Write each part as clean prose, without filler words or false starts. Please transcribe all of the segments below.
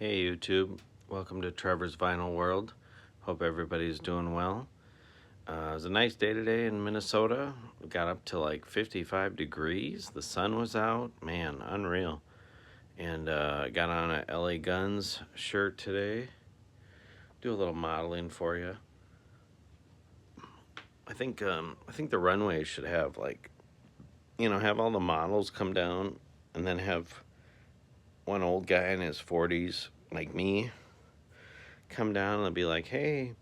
Hey YouTube, welcome to Trevor's Vinyl World. Hope everybody's doing well. It was a nice day today in Minnesota. We got up to like 55 degrees. The sun was out. Man, unreal. And I got on a LA Guns shirt today. Do a little modeling for you. I think the runway should have have all the models come down and then have one old guy in his 40s like me come down and be like, "Hey,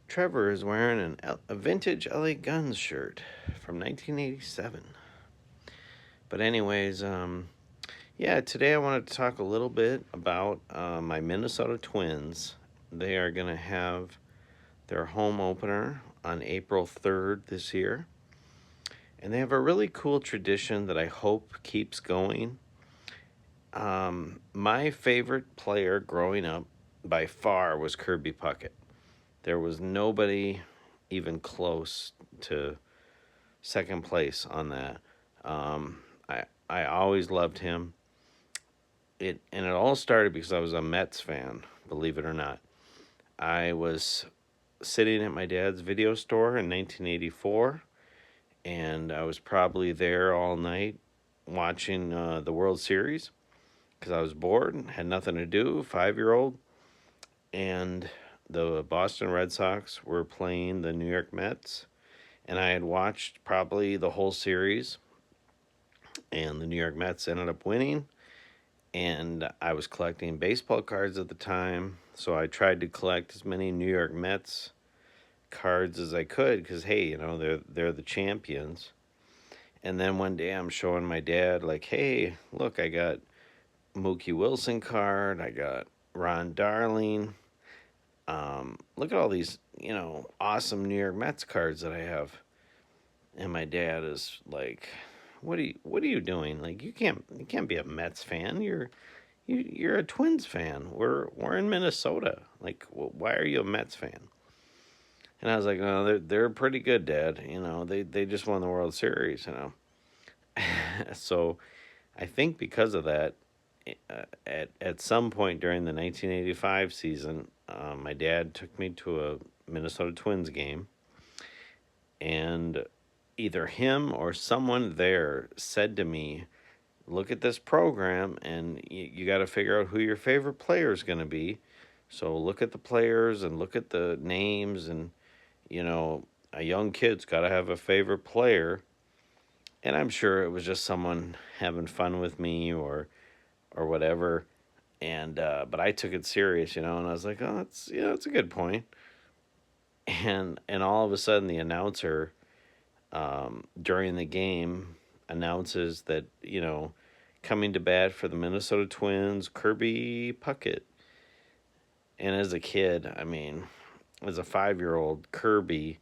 Trevor is wearing a vintage LA Guns shirt from 1987." But anyways, yeah, today I wanted to talk a little bit about my Minnesota Twins. They are going to have their home opener on April 3rd this year. And they have a really cool tradition that I hope keeps going. My favorite player growing up by far was Kirby Puckett. There was nobody even close to second place on that. I always loved him. It all started because I was a Mets fan, believe it or not. I was sitting at my dad's video store in 1984, and I was probably there all night watching the World Series because I was bored, had nothing to do, 5-year-old, and the Boston Red Sox were playing the New York Mets, and I had watched probably the whole series, and the New York Mets ended up winning, and I was collecting baseball cards at the time, so I tried to collect as many New York Mets cards as I could because, hey, they're the champions. And then one day I'm showing my dad, like, "Hey, look, I got Mookie Wilson card, I got Ron Darling. Look at all these, awesome New York Mets cards that I have." And my dad is like, what are you doing? Like, you can't be a Mets fan. You're a Twins fan. We're in Minnesota. Like, why are you a Mets fan?" And I was like, "No, they're pretty good, Dad. They just won the World Series. So I think because of that, at some point during the 1985 season, my dad took me to a Minnesota Twins game, and either him or someone there said to me, "Look at this program, and you got to figure out who your favorite player is going to be. So look at the players and look at the names, and a young kid's got to have a favorite player." And I'm sure it was just someone having fun with me or whatever. And but I took it serious, and I was like, "Oh, it's a good point." And all of a sudden, the announcer during the game announces that coming to bat for the Minnesota Twins, Kirby Puckett. And as a kid, I mean, as a 5-year-old, Kirby.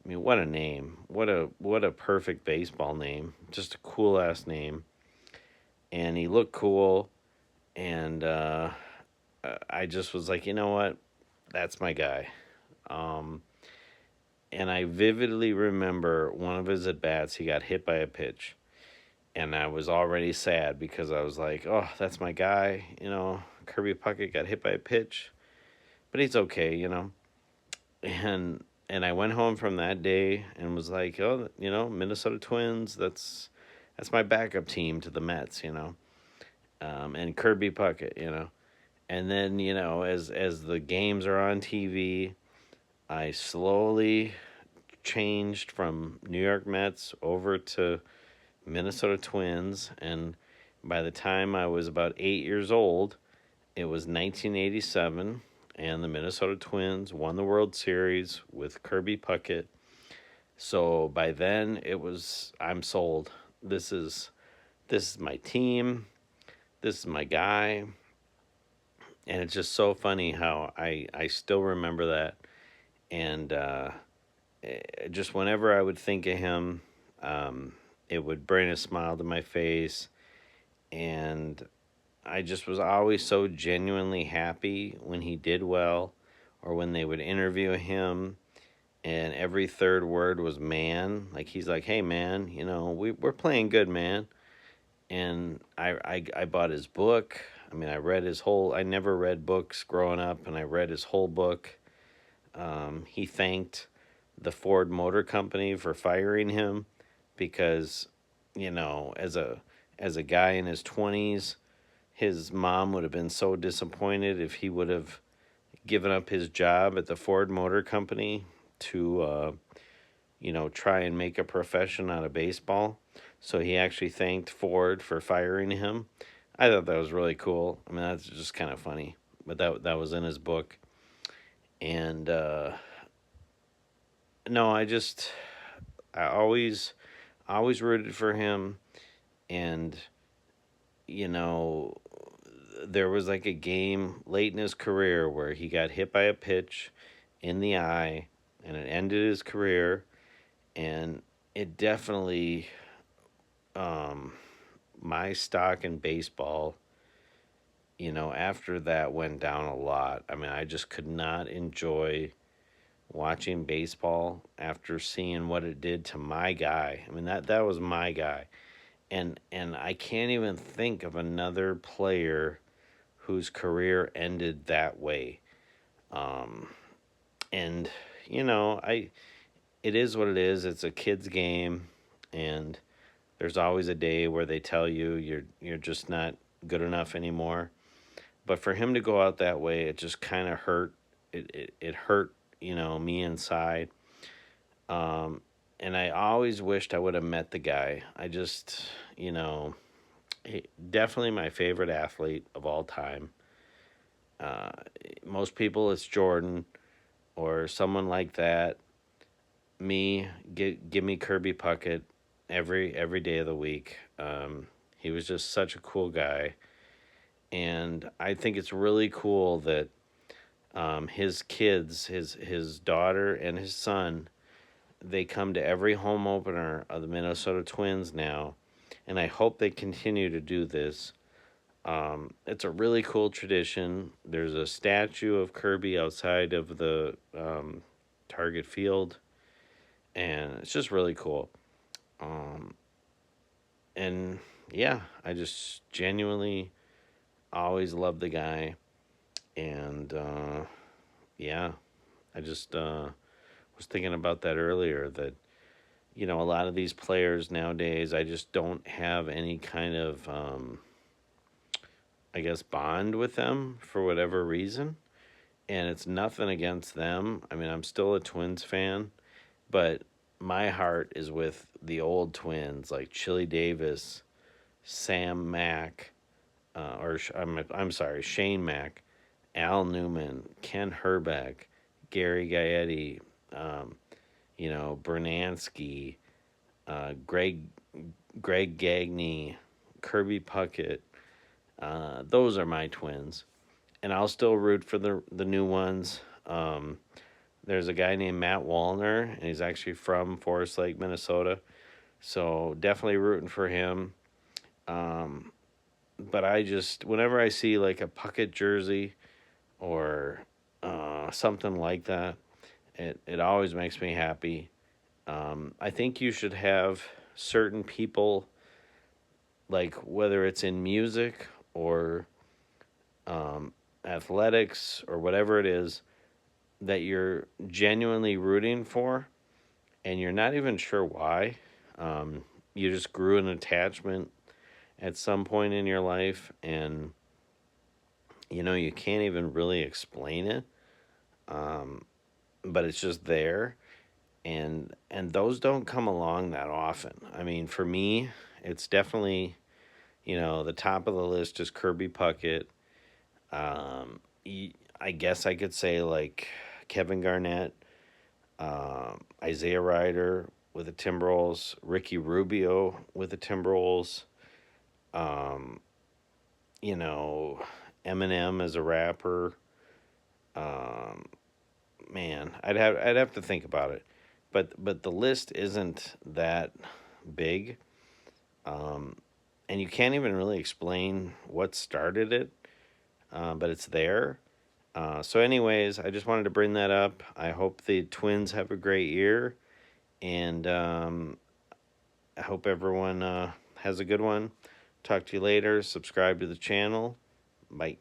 I mean, what a name! What a perfect baseball name! Just a cool ass name. And he looked cool, and I just was like, you know what? That's my guy. Um, and I vividly remember one of his at bats. He got hit by a pitch, and I was already sad because I was like, oh, that's my guy. Kirby Puckett got hit by a pitch, but he's okay. And I went home from that day and was like, oh, Minnesota Twins. That's my backup team to the Mets. And Kirby Puckett. And then as the games are on TV, I slowly changed from New York Mets over to Minnesota Twins, and by the time I was about 8 years old, it was 1987, and the Minnesota Twins won the World Series with Kirby Puckett. So by then, I'm sold. This is my team. This is my guy. And it's just so funny how I still remember that. And just whenever I would think of him, it would bring a smile to my face. And I just was always so genuinely happy when he did well, or when they would interview him and every third word was "man." Like, he's like, "Hey man, we're playing good, man." And I bought his book. I mean, I never read books growing up, and I read his whole book. He thanked the Ford Motor Company for firing him because, as a guy in his 20s, his mom would have been so disappointed if he would have given up his job at the Ford Motor Company to, try and make a profession out of baseball. So he actually thanked Ford for firing him. I thought that was really cool. I mean, that's just kind of funny, but that was in his book. And no, I always rooted for him. And you know, there was like a game late in his career where he got hit by a pitch in the eye, and it ended his career. And it definitely, um, my stock in baseball, after that went down a lot. I mean, I just could not enjoy watching baseball after seeing what it did to my guy. I mean, that was my guy. And I can't even think of another player whose career ended that way. Um, and I it is what it is. It's a kid's game, and there's always a day where they tell you you're just not good enough anymore. But for him to go out that way, it just kind of hurt. It hurt, me inside. Um, and I always wished I would have met the guy. I just, definitely my favorite athlete of all time. Uh, Most people, it's Jordan or someone like that. Me, give me Kirby Puckett every day of the week. He was just such a cool guy, and I think it's really cool that his kids, his daughter and his son, they come to every home opener of the Minnesota Twins now, and I hope they continue to do this. It's a really cool tradition. There's a statue of Kirby outside of the Target Field, and it's just really cool. Um, and yeah, I just genuinely always loved the guy, and yeah, I just was thinking about that earlier. That a lot of these players nowadays, I just don't have any kind of I guess bond with them for whatever reason. And it's nothing against them. I mean, I'm still a Twins fan, but my heart is with the old Twins like Chili Davis, Sam Mack, I'm sorry, Shane Mack, Al Newman, Ken Herbeck, Gary Gaetti, um, Bernansky, Greg Gagne, Kirby Puckett. Those are my Twins, and I'll still root for the new ones. There's a guy named Matt Wallner, and he's actually from Forest Lake, Minnesota. So definitely rooting for him. Um, but whenever I see like a Puckett jersey or something like that, it always makes me happy. I think you should have certain people, like whether it's in music or athletics or whatever it is, that you're genuinely rooting for, and you're not even sure why. You just grew an attachment at some point in your life, and you can't even really explain it, um, but it's just there, and those don't come along that often. I mean, for me, it's definitely the top of the list is Kirby Puckett. Um, I guess I could say like Kevin Garnett, Isaiah Ryder with the Timberwolves, Ricky Rubio with the Timberwolves, um, you know, Eminem as a rapper. Um, Man, I'd have to think about it, but the list isn't that big, um, and you can't even really explain what started it, but it's there. So, anyways, I just wanted to bring that up. I hope the Twins have a great year, and I hope everyone has a good one. Talk to you later. Subscribe to the channel. Bye.